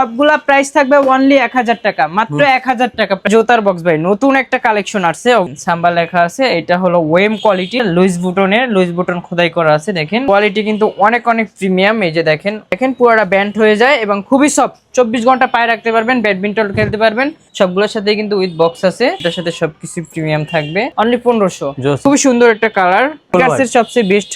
সবগুলা প্রাইস থাকবে অনলি 1000 টাকা, মাত্র 1000 টাকা। জুতার বক্স ভাই নতুন একটা কালেকশন আসছে, সাম্বা লেখা আছে, এটা হলো ওয়েম কোয়ালিটি, লুইস বুটন খোদাই করা আছে। দেখেন কোয়ালিটি কিন্তু অনেক অনেক প্রিমিয়াম। এই যে দেখেন পুরোটা ব্যান্ড হয়ে যায় এবং খুবই সফট, 24 ঘন্টা পায়ে রাখতে পারবেন, ব্যাডমিন্টন খেলতে পারবেন। সবগুলোর সাথে কিন্তু উইথ বক্স আছে, এটার সাথে সবকিছু প্রিমিয়াম থাকবে। অনলি 1500। খুবই সুন্দর একটা কালার, সবচেয়ে বেস্ট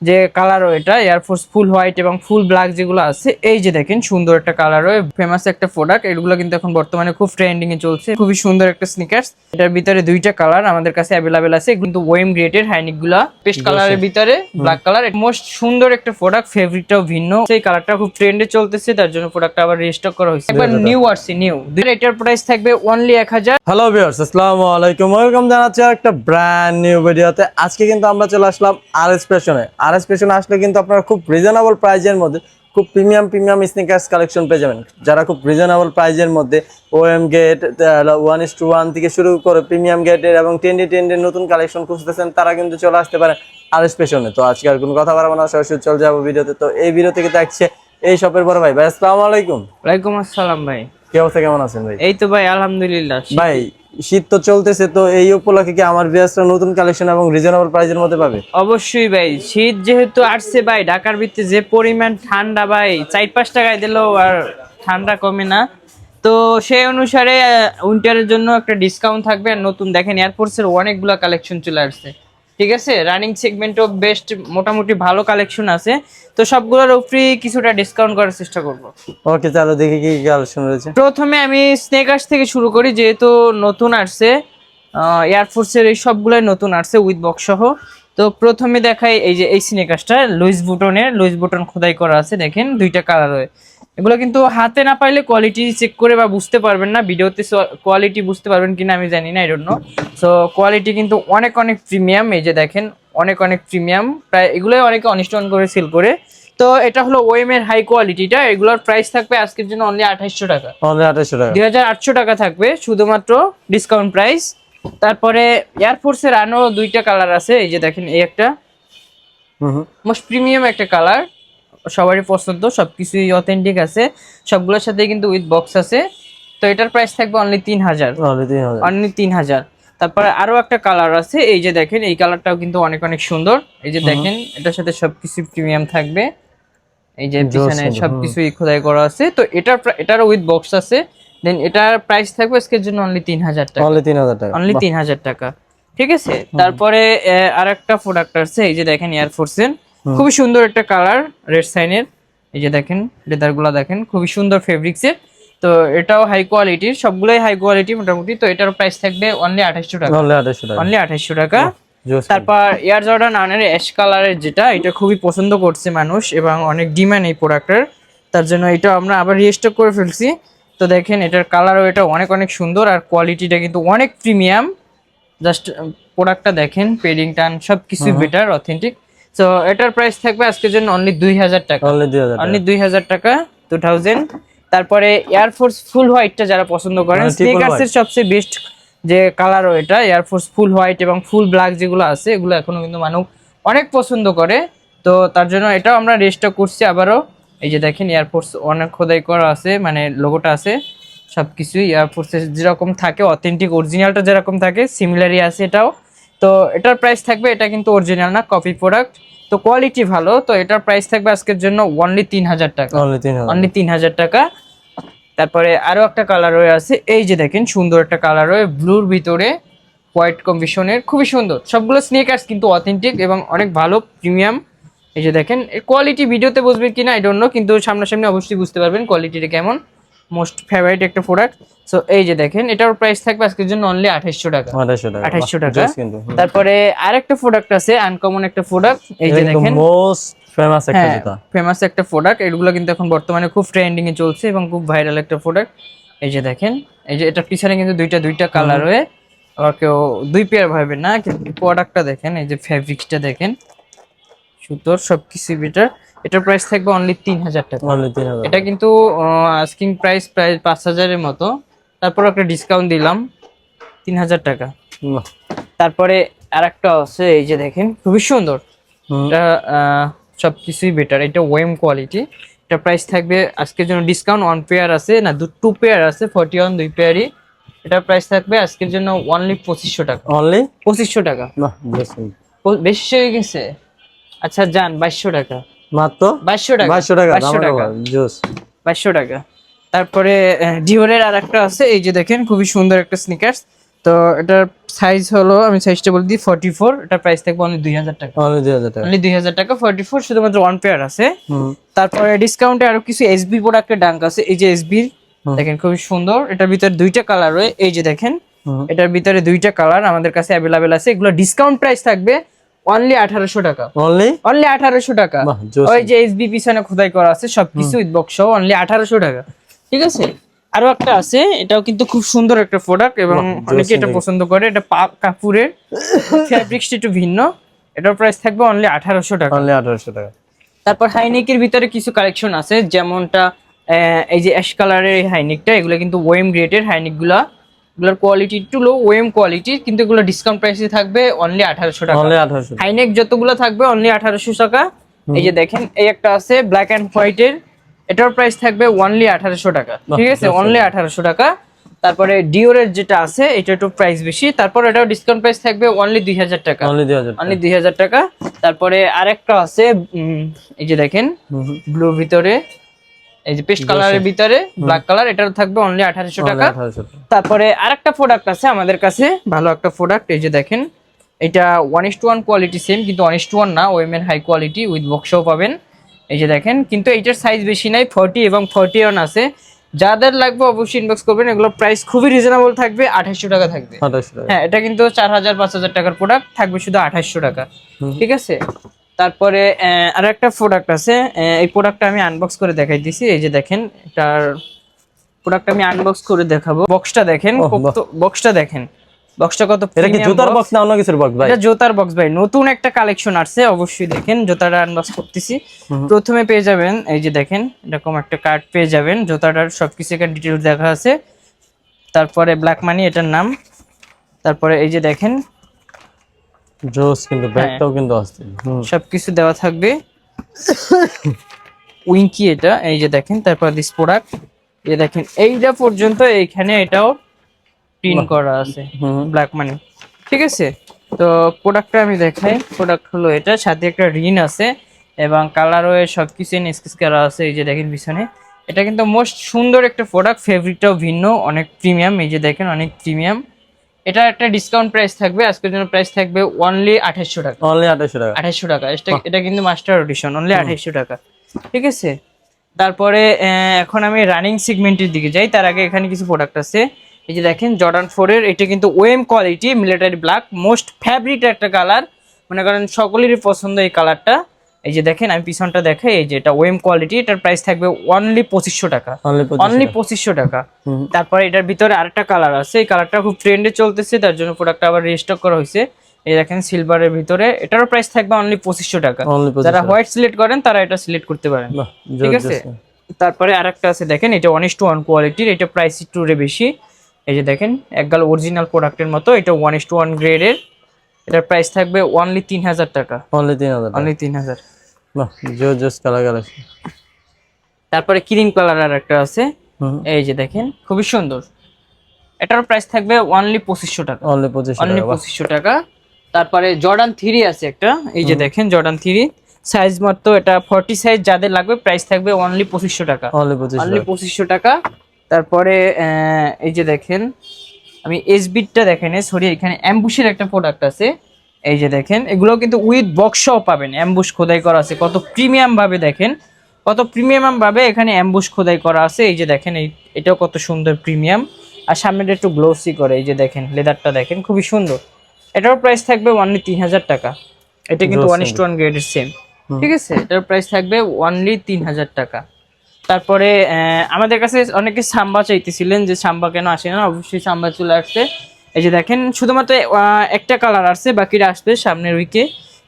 যে কালার এটা এয়ারফোর্স ফুল হোয়াইট এবং ফুল ব্ল্যাক যেগুলো আছে। এই যে দেখেন সুন্দর একটা কালার, ফেমাস একটা প্রোডাক্ট, এগুলো কিন্তু এখন বর্তমানে খুব ট্রেন্ডিং এ চলছে। খুবই সুন্দর একটা স্নিকার্স, এটার ভিতরে দুইটা কালার আমাদের কাছে অ্যাভেলেবেল আছে, কিন্তু ওয়েম গ্রেডের হাইনিক গুলা পেস্ট কালারের ভিতরে ব্ল্যাক কালার। মোস্ট সুন্দর একটা প্রোডাক্ট, ফেভারিটটাও ভিন্ন, সেই কালারটা খুব ট্রেন্ডে চলতেছে, তার জন্য প্রোডাক্টটা আবার রিস্টক করা হয়েছে, একবার নিউ আসছে নিউ। এটার প্রাইস থাকবে অনলি 1000। হ্যালো ভিউয়ার্স, আসসালামু আলাইকুম, ওয়েলকাম জানাচ্ছি একটা ব্র্যান্ড নিউ ভিডিওতে। আজকে কিন্তু আমরা চলে আসলাম আরএস ফ্যাশনে। আরএস ফ্যাশনে আসলে কিন্তু আপনারা খুব রিজনেবল প্রাইজের মধ্যে খুব প্রিমিয়াম স্নিকার্স কালেকশন পেয়ে যাবেন। যারা খুব রিজনেবল প্রাইজের মধ্যে ওএম গেট 1:1 থেকে শুরু করে প্রিমিয়াম গেটের এবং টেন্ডের নতুন কালেকশন খুঁজতেছেন, তারা কিন্তু চলে আসতে পারেন আরএস ফ্যাশনে। তো আজকে আর কোনো কথা বলবো না, সরাসরি চলে যাবো ভিডিওতে। তো এই ভিডিও থেকে দেখছে এই শপের বড় ভাই। আসসালামু আলাইকুম। ওয়ালাইকুম আসসালাম ভাই, কি অবস্থা, কেমন আছেন ভাই? এই তো ভাই আলহামদুলিল্লাহ। ভাই শীত তো চলতেছে, তো এই উপলক্ষে কি আমার ভিউয়ার্সরা নতুন কালেকশন এবং রিজনেবল প্রাইসের মধ্যে পাবে? অবশ্যই ভাই, শীত যেহেতু আসছে ভাই, ঢাকার ভিতরে যে পরিমাণ ঠান্ডা ভাই, 4-5 টাকায় দিলেও আর ঠান্ডা কমে না। তো সেই অনুসারে উইন্টারের জন্য একটা ডিসকাউন্ট থাকবে। আর নতুন দেখেন এয়ারফোর্সের অনেকগুলো কালেকশন চলে আসছে, ঠিক আছে। রানিং সেগমেন্টও বেস্ট, মোটামুটি ভালো কালেকশন আছে, তো সবগুলোর উপরে কিছুটা ডিসকাউন্ট করার চেষ্টা করব। ওকে, চলো দেখি কি কালেকশন রয়েছে। প্রথমে আমি স্নেকার্স থেকে শুরু করি, যেহেতু নতুন আসছে এয়ারফোর্সের, এই সবগুলাই নতুন আসছে উইথ বক্স সহ। তো প্রথমে দেখাই এই যে এই স্নেকার্সটা লুইস বুটন খোদাই করা আছে। দেখেন দুইটা কালার হয়, এগুলো কিন্তু হাতে না পাইলে কোয়ালিটি চেক করে বা বুঝতে পারবেন না, ভিডিওতে কোয়ালিটি বুঝতে পারবেন কিনা আমি জানি না, এই জন্য। সো কোয়ালিটি কিন্তু অনেক অনেক প্রিমিয়াম। এই যে দেখেন অনেক প্রিমিয়াম, প্রায় এগুলোই অনেকে অনিষ্টন করে সেল করে। তো এটা হলো ওএম এর হাই কোয়ালিটিটা, এগুলোর প্রাইস থাকবে আজকের জন্য অনলি 2800 টাকা। অনলি 2800 টাকা, 2800 টাকা থাকবে শুধুমাত্র ডিসকাউন্ট প্রাইস। তারপরে এয়ারফোর্সের আরো দুইটা কালার আছে, এই যে দেখেন এই একটা মোস্ট প্রিমিয়াম একটা কালার, সবারই পছন্দ, সবকিছুই অথেন্টিক আছে, সবগুলোর সাথে কিন্তু উইথ বক্স আছে। তো এটার প্রাইস থাকবে অনলি 3000, অনলি 3000। তারপরে আরো একটা কালার আছে, এই যে দেখেন এই কালারটাও কিন্তু অনেক সুন্দর। এই যে দেখেন এটার সাথে সবকিছু প্রিমিয়াম থাকবে, এই যে পিছনে সবকিছুই খোদাই করা আছে। তো এটারও উইথ বক্স আছে। দেন এটার প্রাইস থাকবে আজকের জন্য অনলি 3000 টাকা, অনলি 3000 টাকা, অনলি 3000 টাকা, ঠিক আছে। তারপরে আরেকটা প্রোডাক্ট আছে, এই যে দেখেন এয়ারফোর্সের খুবই সুন্দর একটা কালার, রেড সাইনের। এই যে দেখেন লেদার গুলা দেখেন খুবই সুন্দর ফেব্রিক্সের। তো এটাও হাই কোয়ালিটির, সবগুলোই হাই কোয়ালিটি মোটামুটি। তো এটার প্রাইস থাকবে অনলি 2800 টাকা, অনলি 2800 টাকা। তারপর এয়ার জর্ডান আনের অ্যাশ কালারের, যেটা এটা খুবই পছন্দ করছে মানুষ এবং অনেক ডিমান্ড এই প্রোডাক্টের, তার জন্য এটা আমরা আবার রিস্টক করে ফেলছি। তো দেখেন এটার কালারও এটা অনেক সুন্দর, আর কোয়ালিটিটা কিন্তু অনেক প্রিমিয়াম। জাস্ট প্রোডাক্টটা দেখেন, পেডিং টান সবকিছু বেটার, অথেন্টিক। তো এটার প্রাইস থাকবে আজকের জন্য অনলি 2000 টাকা, অনলি 2000 টাকা, 2000। তারপরে এয়ারফোর্স ফুল হোয়াইটটা যারা পছন্দ করেন, স্নিকার্সের সবচেয়ে বেস্ট যে কালারও এটা, এয়ারফোর্স ফুল হোয়াইট এবং ফুল ব্ল্যাক যেগুলো আছে, এগুলো এখনো কিন্তু মানুষ অনেক পছন্দ করে। তো তার জন্য এটাও আমরা রেস্টক করছি আবারও। এই যে দেখেন এয়ারফোর্স অনেক খোদাই করা আছে, মানে লোগোটা আছে, সবকিছুই এয়ারফোর্সের যেরকম থাকে অথেন্টিক অরিজিনালটা যেরকম থাকে সিমিলারই আছে এটাও। তো এটার প্রাইস থাকবে, এটা কিন্তু অরিজিনাল না, কপি প্রোডাক্ট, তো কোয়ালিটি ভালো। তো এটার প্রাইস থাকবে আজকের জন্য অনলি 3000 টাকা, অনলি 3000 টাকা। তারপরে আরো একটা কালার রয়ে আছে, এই যে দেখেন সুন্দর একটা কালার রয়ে ব্লুর ভিতরে হোয়াইট কম্বিনেশনের, খুবই সুন্দর। সবগুলো স্নেকার্স কিন্তু অথেন্টিক এবং অনেক ভালো প্রিমিয়াম। এই যে দেখেন কোয়ালিটি ভিডিওতে বুঝবে কিনা আই ডোন্ট নো, কিন্তু সামনাসামনি অবশ্যই বুঝতে পারবেন কোয়ালিটিটা কেমন। মোস্ট ফেভারিট একটা প্রোডাক্ট। সো এই যে দেখেন এটার প্রাইস থাকবে আজকের জন্য অনলি 2800 টাকা, 2800 টাকা। তারপরে আরেকটা প্রোডাক্ট আছে, আনকমন একটা প্রোডাক্ট, এই যে দেখেন মোস্ট ফেমাস একটা জুতা, ফেমাস একটা প্রোডাক্ট, এগুলো কিন্তু এখন বর্তমানে খুব ট্রেন্ডিং এ চলছে এবং খুব ভাইরাল একটা প্রোডাক্ট। এই যে দেখেন, এই যে এটার পিছনে কিন্তু দুইটা কালার হয়ে, আবার কেউ দুই পেয়ার ভাবে না, কিন্তু প্রোডাক্টটা দেখেন, এই যে ফেব্রিক্সটা দেখেন, সুতোর সবকিছু বেটার। এটার প্রাইস থাকবে অনলি 3000 টাকা, এটা কিন্তু আস্কিং প্রাইস প্রায় 5000 এর মতো, তারপর একটা ডিসকাউন্ট দিলাম 3000 টাকা। তারপরে আরেকটা আছে, এই যে দেখেন খুবই সুন্দর, এটা সবকিছুই বেটার, এটা ওয়েম কোয়ালিটি, এটা প্রাইস থাকবে আজকের জন্য ডিসকাউন্ট, 1 পেয়ার আছে না 2 পেয়ার আছে 41 2 পেয়ারই। এটা প্রাইস থাকবে আজকের জন্য অনলি 2500 টাকা। অনলি 2500 টাকা, বাহ বেশ বেশি হয়ে গেছে। আচ্ছা যান 2200 টাকা, মাত্র 2200 টাকা, 2200 টাকা 2200 টাকা, জোস 2200 টাকা। তারপরে ডিওরের আর একটা আছে, এই যে দেখেন খুবই সুন্দর একটা স্নিকার্স। তো এটার সাইজ হলো, আমি সাইজটা বলে দিই 44। এটা প্রাইস থাকবে অনলি 2000 টাকা, অনলি 2000 টাকা। অনলি 2000 টাকা 44, শুধুমাত্র 1 পেয়ার আছে। হুম তারপরে ডিসকাউন্টে আরো কিছু এসবি প্রোডাক্টের ডাঙ্ক আছে, এই যে এসবি দেখেন খুবই সুন্দর। এটার ভিতরে 2টা কালার হয়, এই যে দেখেন হুম। এটার ভিতরে 2টা কালার আমাদের কাছে অ্যাভেলেবেল আছে। এগুলো ডিসকাউন্ট প্রাইস থাকবে অনলি 1800 টাকা, অনলি অনলি 1800 টাকা। বাহ জোস। ওই যে এসবি পিছনে খোদাই করা আছে সবকিছু উইথ বক্স সহ অনলি 1800 টাকা, ঠিক আছে। আরো একটা আছে, এটাও কিন্তু খুব সুন্দর একটা প্রোডাক্ট এবং অনেকে এটা পছন্দ করে। এটা কাপুরের ফ্যাব্রিক্সটা একটু ভিন্ন, এটার প্রাইস থাকবে অনলি 1800 টাকা। অনলি 1800 টাকা। তারপর হাইনেকের ভিতরে কিছু কালেকশন আছে, যেমনটা এই যে অ্যাশ কালারের এই হাইনেকটা, এগুলো কিন্তু ওয়েম গ্রেডের হাইনেক এগুলোর কোয়ালিটি একটু লো, ওয়েম কোয়ালিটির, কিন্তু এগুলো ডিসকাউন্ট প্রাইসে থাকবে অনলি 1800 টাকা। অনলি 1800 টাকা। হাইনেক যতগুলো থাকবে অনলি 1800 টাকা। এই যে দেখেন এই একটা আছে ব্ল্যাক এন্ড হোয়াইটের, এটার প্রাইস থাকবে অনলি 1800 টাকা, ঠিক আছে, অনলি 1800 টাকা। তারপরে ডিওরের যেটা আছে এটা একটু প্রাইস বেশি, তারপর এটাও ডিসকাউন্ট প্রাইস থাকবে অনলি 2000 টাকা, অনলি 2000 অনলি 2000 টাকা। তারপরে আরেকটা আছে, এই যে দেখেন ব্লু ভিতরে, এই যে পেস্ট কালারের ভিতরে ব্ল্যাক কালার, এটাও থাকবে অনলি 1800 টাকা। 1800 টাকা। তারপরে আরেকটা প্রোডাক্ট আছে আমাদের কাছে, ভালো একটা প্রোডাক্ট, এই যে দেখেন এটা 1:1 কোয়ালিটি সেম, কিন্তু 1:1 না, ওয়েমেন হাই কোয়ালিটি উইথ বক্সও পাবেন। এই যে দেখেন, কিন্তু এইটার সাইজ বেশি নাই, 40 এবং 41 আছে। যাদের লাগবে অবশ্যই ইনবক্স করবেন। এগুলো প্রাইস খুবই রিজনেবল থাকবে, 2800 টাকা থাকবে। 2800 টাকা। হ্যাঁ, এটা কিন্তু 4000 5000 টাকার প্রোডাক্ট থাকবে শুধু 2800 টাকা, ঠিক আছে। তারপরে আর একটা প্রোডাক্ট আছে, এই প্রোডাক্টটা আমি আনবক্স করে দেখাই দিছি। এই যে দেখেন এটার প্রোডাক্টটা আমি আনবক্স করে দেখাবো। বক্সটা দেখেন, বক্সটা দেখেন, বক্সটা কত এটা কি জুতার বক্স না অন্য কিছুর বক্স ভাই? এটা জুতার বক্স ভাই, নতুন একটা কালেকশন আসছে, অবশ্যই দেখেন। জুতাটা আনবক্স করতেছি। প্রথমে পেয়ে যাবেন, এই যে দেখেন এরকম একটা কার্ড পেয়ে যাবেন, জুতাটার সবকিছু এখানে ডিটেইলস দেখা আছে। তারপরে ব্ল্যাক মানি এটার নাম। তারপরে এই যে দেখেন জোস, কিন্তু ব্যাগটাও কিন্তু আসছে। সবকিছু দেওয়া থাকবে। উইঙ্কি এটা, এই যে দেখেন। তারপর দিস প্রোডাক্ট, এই দেখেন এইটা পর্যন্ত এইখানে এটাও প্রিন্ট করা আছে ব্ল্যাক মানি, ঠিক আছে। তো প্রোডাক্টটা আমি দেখাই। প্রোডাক্ট হলো এটা, সাথে একটা রিন আছে এবং কালারও সবকিছু স্কেচ করা আছে। এই যে দেখেন পিছনে, এটা কিন্তু মোস্ট সুন্দর একটা প্রোডাক্ট, ফেব্রিকটাও ভিন্ন, অনেক প্রিমিয়াম। এই যে দেখেন অনেক প্রিমিয়াম। এটা একটা ডিসকাউন্ট প্রাইস থাকবে আজকের জন্য, প্রাইস থাকবে অনলি 2800 টাকা, অনলি 2800 টাকা। 2800 টাকা। এটা কিন্তু মাস্টার এডিশন, অনলি 2800 টাকা, ঠিক আছে। তারপরে এখন আমি রানিং সেগমেন্টের দিকে যাই, তার আগে এখানে কিছু প্রোডাক্ট আছে। এই যে দেখেন জর্ডান 4 এর, এটা কিন্তু ওয়েম quality military black, most favourite একটা কালার, মনে করেন সকলেরই পছন্দ এই কালারটা। এই যে দেখেন আমি পিছনটা দেখাই, এই যে এটা ওয়েম কোয়ালিটি, এটার প্রাইস থাকবে অনলি 2500 টাকা, অনলি 2500 টাকা। তারপরে এটার ভিতরে আরেকটা কালার আছে, এই কালারটা খুব ট্রেন্ডে চলতেছে, তার জন্য প্রোডাক্টটা আবার রিস্টক করা হয়েছে। এই দেখেন সিলভারের ভিতরে, এটারও প্রাইস থাকবে অনলি 2500 টাকা। যারা হোয়াইট সিলেক্ট করেন তারা এটা সিলেক্ট করতে পারেন, ঠিক আছে। তারপরে আরেকটা আছে দেখেন, এটা 1:1 কোয়ালিটির, এটা প্রাইস একটু বেশি। এই যে দেখেন একগাল অরিজিনাল প্রোডাক্টের মতো, এটা 1:1 গ্রেডের, এটার প্রাইস থাকবে অনলি 3000 টাকা, অনলি 3000, অনলি 3000। বাহ জোস কালার কালেকশন। তারপরে ক্রিম কালার আর একটা আছে, এই যে দেখেন খুবই সুন্দর, এটার প্রাইস থাকবে অনলি 2500 টাকা, অনলি 2500 অনলি টাকা। 2500 টাকা। তারপরে জর্ডান 3 আছে একটা, এই যে দেখেন জর্ডান 3 সাইজ মাত্র, এটা 40 সাইজ যাদের লাগবে, প্রাইস থাকবে অনলি 2500 টাকা, অনলি অনলি 2500 2500 টাকা। তারপরে এই যে দেখেন আমি এসবিটা দেখেন, সরি এখানে অ্যাম্বুশের একটা প্রোডাক্ট আছে। এই যে দেখেন এগুলো কিন্তু উইথ বক্সও পাবেন, অ্যাম্বুশ খোদাই করা আছে, কত প্রিমিয়াম ভাবে দেখেন, কত প্রিমিয়াম ভাবে এখানে অ্যাম্বুশ খোদাই করা আছে। এই যে দেখেন এটাও কত সুন্দর প্রিমিয়াম, আর সামনেটা একটু গ্লোসি করে। এই যে দেখেন লেদারটা দেখেন খুবই সুন্দর, এটার প্রাইস থাকবে অনলি 3000 টাকা। এটা কিন্তু 1:1 গ্রেডের সেম, ঠিক আছে। এটার প্রাইস থাকবে অনলি 3000 টাকা। তারপরে আমাদের কাছে অনেকে সাম্বা চাইতেছিলেন যে সাম্বা কেন আসে না, অবশ্যই সাম্বা চলে আসছে। এই যে দেখেন শুধুমাত্র একটা কালার আসছে, বাকিটা আসবে সামনের উইকে।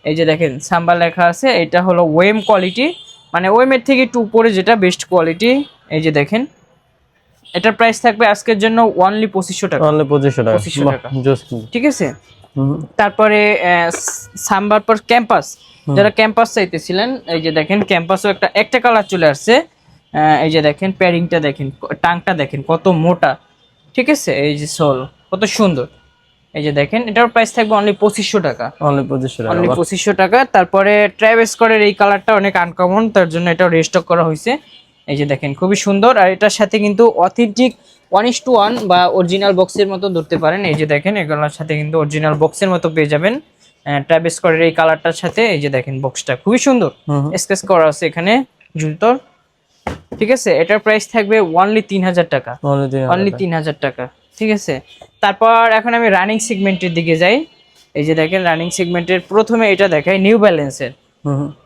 এই যে দেখেন সাম্বা লেখা আছে, এটা হলো ওয়েম কোয়ালিটি, মানে ওয়েমের থেকে একটু উপরে যেটা বেস্ট কোয়ালিটি। এই যে দেখেন এটার প্রাইস থাকবে আজকের জন্য অনলি 2500 টাকা, অনলি 2500 টাকা, 2500 টাকা, জোস। ঠিক আছে। তারপরে সাম্বার পর ক্যাম্পাস, যারা ক্যাম্পাস চাইতেছিলেন এই যে দেখেন ক্যাম্পাসও একটা কালার চলে আসছে। এই যে দেখেন প্যাডিংটা দেখেন, টাংটা দেখেন কত মোটা, ঠিক আছে, এই যে সোল কত সুন্দর। এই যে দেখেন এটার প্রাইস থাকবে অনলি 2500 টাকা, অনলি 2500 টাকা, অনলি 2500 টাকা। তারপরে ট্রাভেল স্কোয়ারের এই কালারটা অনেক আনকমন, তার জন্য এটা রিস্টক করা হয়েছে। এই যে দেখেন খুবই সুন্দর, আর এটার সাথে কিন্তু অথেন্টিক 1:1 বা অরিজিনাল বক্সের মতো ধরতে পারেন। এই যে দেখেন এগুলোর সাথে কিন্তু অরিজিনাল বক্সের মতো পেয়ে যাবেন ট্রাভেল স্কোয়ারের এই কালারটার সাথে। এই যে দেখেন বক্সটা খুবই সুন্দর, স্কেচ করা আছে এখানে জুতোর, ঠিক আছে। এটার প্রাইস থাকবে অনলি 3000 টাকা, অনলি 3000 টাকা, ঠিক আছে। তারপর এখন আমি রানিং সেগমেন্টের দিকে যাই। এই যে দেখেন রানিং সেগমেন্টের প্রথমে এটা দেখাই নিউ ব্যালেন্সের,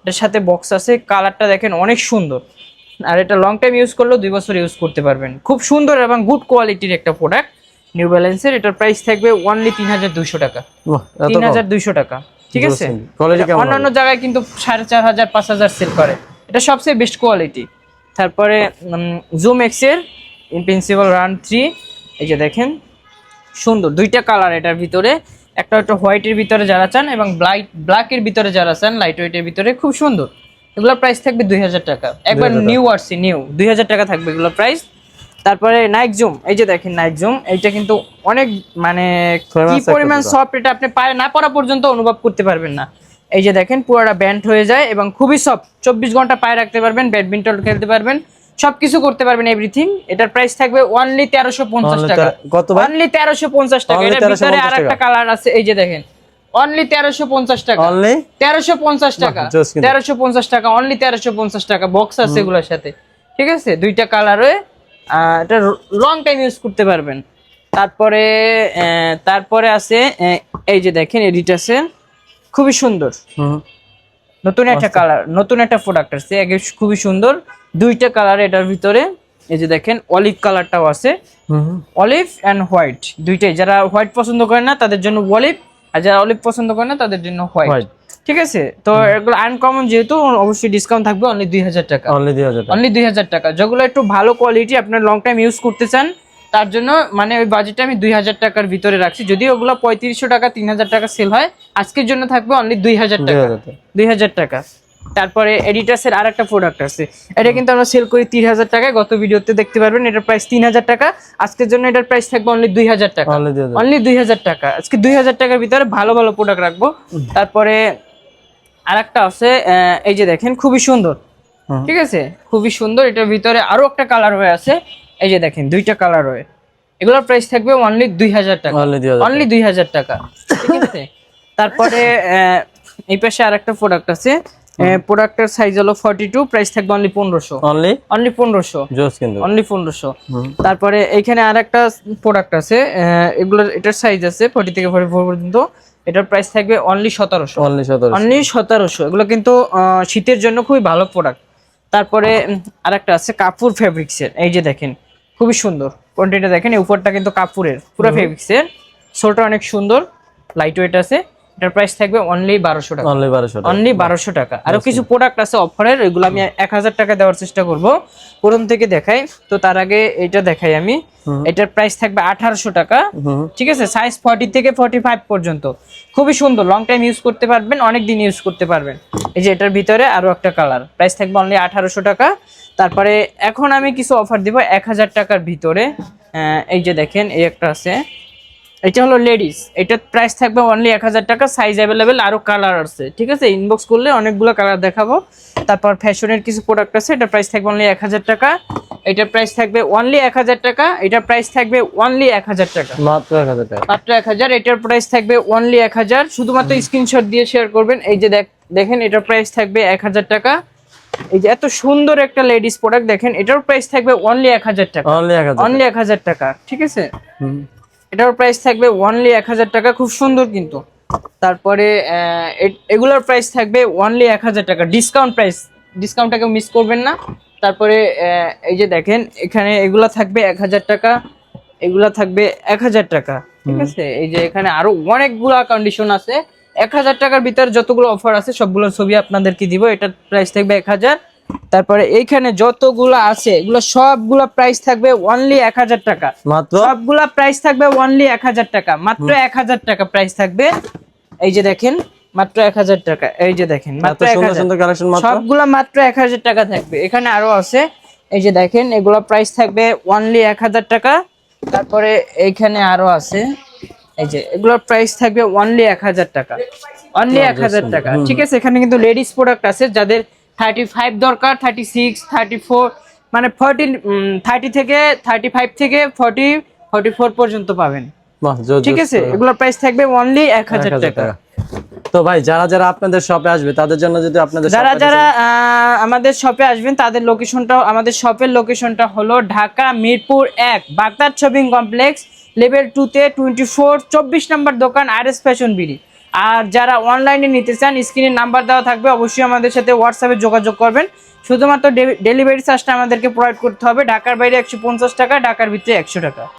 এটার সাথে বক্স আছে, কালারটা দেখেন অনেক সুন্দর, আর এটা লং টাইম ইউজ করলেও 2 বছর ইউজ করতে পারবেন। খুব সুন্দর এবং গুড কোয়ালিটির একটা প্রোডাক্ট নিউ ব্যালেন্সের। এটার প্রাইস থাকবে অনলি 3200 টাকা, 3200 টাকা, ঠিক আছে। অন্যান্য জায়গায় কিন্তু 4500 5000 সেল করে, এটা সবচেয়ে বেস্ট কোয়ালিটি। তারপরে জুম এক্স এর ইনপ্রিন্সিপাল রান 3, এই যে দেখেন সুন্দর দুইটা কালার এটার ভিতরে, একটা হোয়াইটের ভিতরে যারা চান এবং ব্ল্যাকের ভিতরে যারা চান, লাইট ওয়েটের ভিতরে, খুব সুন্দর। এগুলোর প্রাইস থাকবে 2000 টাকা, একবার নিউ আসছে, নিউ 2000 টাকা থাকবে এগুলোর প্রাইস। তারপরে নাইক জুম, এই যে দেখেন নাইক জুম, এইটা কিন্তু অনেক মানে কি পরিমাণ সফট, এটা আপনি পায়ে না পরা পর্যন্ত অনুভব করতে পারবেন না। এই যে দেখেন পুরোটা ব্যান্ড হয়ে যায় এবং খুবই সফট, 24 ঘন্টা পায়ে রাখতে পারবেন, ব্যাডমিন্টন খেলতে পারবেন, সবকিছু করতে পারবেন, এভরিথিং। এটার প্রাইস থাকবে অনলি 1350 টাকা, অনলি 1350 টাকা। এর ভিতরে আরেকটা কালার আছে, এই যে দেখেন অনলি 1350 টাকা, অনলি 1350 টাকা, 1350 টাকা, অনলি 1350 টাকা। বক্স আছে এগুলোর সাথে, ঠিক আছে, দুইটা কালারে, এটা লং টাইম ইউজ করতে পারবেন। তারপরে আছে এই যে দেখেন এডিটাসের, খুবই সুন্দর, নতুন একটা কালার, নতুন একটা প্রোডাক্ট আসছে, খুবই সুন্দর দুইটা কালার এটার ভিতরে। এই যে দেখেন অলিভ কালারটাও আছে, অলিভ এন্ড হোয়াইট দুইটাই। যারা হোয়াইট পছন্দ করে না তাদের জন্য অলিভ, আর যারা অলিভ পছন্দ করে না তাদের জন্য হোয়াইট, ঠিক আছে। তো এগুলো আনকমন যেহেতু অবশ্যই ডিসকাউন্ট থাকবে, অনলি 2000 টাকা, অনলি 2000 টাকা। যেগুলো একটু ভালো কোয়ালিটি আপনার লং টাইম ইউজ করতে চান তার জন্য মানে ওই বাজেটটা আমি 2000 টাকার ভিতরে রাখছি। যদিও ওগুলো 3500 টাকা 3000 টাকা সেল হয়, আজকের জন্য থাকবে অনলি 2000 টাকা, 2000 টাকা। তারপরে এডিটাসের আরেকটা প্রোডাক্ট আছে, এটা কিন্তু আমরা সেল করি 3000 টাকায়, গত ভিডিওতে দেখতে পারবেন। এটার প্রাইস 3000 টাকা, আজকের জন্য এটার প্রাইস থাকবে অনলি 2000 টাকা, অনলি 2000 টাকা। আজকে 2000 টাকার ভিতরে ভালো ভালো প্রোডাক্ট রাখবো। তারপরে আরেকটা আছে, এই যে দেখেন খুবই সুন্দর, ঠিক আছে, খুবই সুন্দর। এটার ভিতরে আরো একটা কালার হয়ে আছে, এই যে দেখেন দুইটা কালার হয়ে, এগুলোর প্রাইস থাকবে অনলি 2000 টাকা, অনলি 2000 টাকা, ঠিক আছে। তারপরে এই পাশে আরেকটা প্রোডাক্ট আছে, প্রোডাক্টের সাইজ হলো 42, প্রাইস থাকবে অনলি 1500, অনলি 1500, অনলি 1500। তারপরে এইখানে আরেকটা প্রোডাক্ট আছে, এগুলোর এটার সাইজ আছে 40 থেকে 44 পর্যন্ত, এটার প্রাইস থাকবে অনলি 1700, অনলি 1700। এগুলো কিন্তু শীতের জন্য খুবই ভালো প্রোডাক্ট। তারপরে আরেকটা আছে কাপুর ফেব্রিক্সের, এই যে দেখেন খুবই সুন্দর কোয়ান্টিটি দেখেন, এই উপরটা কিন্তু কাপুরের পুরো ফেব্রিক্সের, সোলটা অনেক সুন্দর, লাইট ওয়েট আছে। এটার প্রাইস থাকবে অনলি 1200 টাকা, অনলি 1200 টাকা। আরো কিছু প্রোডাক্ট আছে অফারের, এগুলো আমি 1000 টাকা দেওয়ার চেষ্টা করব, প্রথম থেকে দেখাই। তো তার আগে এটা দেখাই আমি, এটার প্রাইস থাকবে 1800 টাকা, ঠিক আছে, সাইজ 40 থেকে 45 পর্যন্ত, খুবই সুন্দর, লং টাইম ইউজ করতে পারবেন, অনেক দিন ইউজ করতে পারবেন। এই যে এটার ভিতরে আরো একটা কালার, প্রাইস থাকবে অনলি 1800 টাকা। তারপরে এখন আমি কিছু অফার দিব 1000 টাকার ভিতরে, এই যে দেখেন এই একটা আছে, এটা হলো লেডিস, এটার প্রাইস থাকবে অনলি 1000 টাকা, সাইজ অ্যাভেলেবেল, আরো কালার আছে, ঠিক আছে, ইনবক্স করলে অনেকগুলো কালার দেখাবো। তারপর ফ্যাশনের কিছু প্রোডাক্ট আছে, এটার প্রাইস থাকবে অনলি 1000 টাকা, এটার প্রাইস থাকবে অনলি 1000 টাকা, এটার প্রাইস থাকবে অনলি 1000 টাকা, মাত্র 1000 টাকা, মাত্র 1000। এটার প্রাইস থাকবে অনলি 1000, শুধুমাত্র স্ক্রিনশট দিয়ে শেয়ার করবেন। এই যে দেখেন এটার প্রাইস থাকবে 1000 টাকা। এই যে এত সুন্দর একটা লেডিস প্রোডাক্ট দেখেন, এটার প্রাইস থাকবে অনলি 1000 টাকা, অনলি 1000 টাকা, ঠিক আছে। এটার প্রাইস থাকবে অনলি 1000 টাকা, খুব সুন্দর কিন্তু। তারপরে এগুলোর প্রাইস থাকবে অনলি 1000 টাকা, ডিসকাউন্ট প্রাইস, ডিসকাউন্টটাকে মিস করবেন না। তারপরে এই যে দেখেন এখানে এগুলা থাকবে 1000 টাকা, এগুলা থাকবে 1000 টাকা, ঠিক আছে। এই যে এখানে আরো অনেকগুলা কন্ডিশন আছে, 1000 টাকার ভিতরে যতগুলো অফার আছে সবগুলোর ছবি আপনাদেরকে দিব। এটার প্রাইস থাকবে 1000, তারপরে এইখানে যতগুলো আছে এগুলো সবগুলা প্রাইস থাকবে অনলি 1000 টাকা। মাত্র সবগুলা প্রাইস থাকবে অনলি 1000 টাকা, মাত্র 1000 টাকা প্রাইস থাকবে। এই যে দেখেন মাত্র 1000 টাকা, এই যে দেখেন মাত্র এত সুন্দর 1000, সুন্দর কালেকশন মাত্র সবগুলা মাত্র 1000 টাকা থাকবে। এখানে আরো আছে, এই যে দেখেন এগুলো প্রাইস থাকবে অনলি 1000 টাকা। তারপরে এইখানে আরো আছে, এই যে এগুলোর প্রাইস থাকবে অনলি 1000 টাকা, অনলি 1000 টাকা। ঠিক আছে, এখানে কিন্তু লেডিস প্রোডাক্ট আছে যাদের 35 দরকার, 36, 34 মানে 40, 30 থেকে 35 থেকে 40, 44 পর্যন্ত পাবেন। বাহ, ঠিক আছে, এগুলোর প্রাইস থাকবে অনলি 1000 টাকা। তো ভাই যারা যারা আপনাদের শপে আসবে তাদের জন্য যদি আপনাদের যারা আমাদের শপে আসবেন তাদের লোকেশনটা, আমাদের শপের লোকেশনটা হলো Dhaka Mirpur 1 Baghdad shopping complex level 2 তে 24 নম্বর দোকান RS ফ্যাশন বিডি। আর যারা অনলাইনে নিতে চান স্ক্রিনে নাম্বার দেওয়া থাকবে, অবশ্যই আমাদের সাথে হোয়াটসঅ্যাপে যোগাযোগ করবেন। শুধুমাত্র ডেলিভারি চার্জটা আমাদেরকে প্রোভাইড করতে হবে। ঢাকার বাইরে 150 টাকা, ঢাকার ভিতরে 100 টাকা।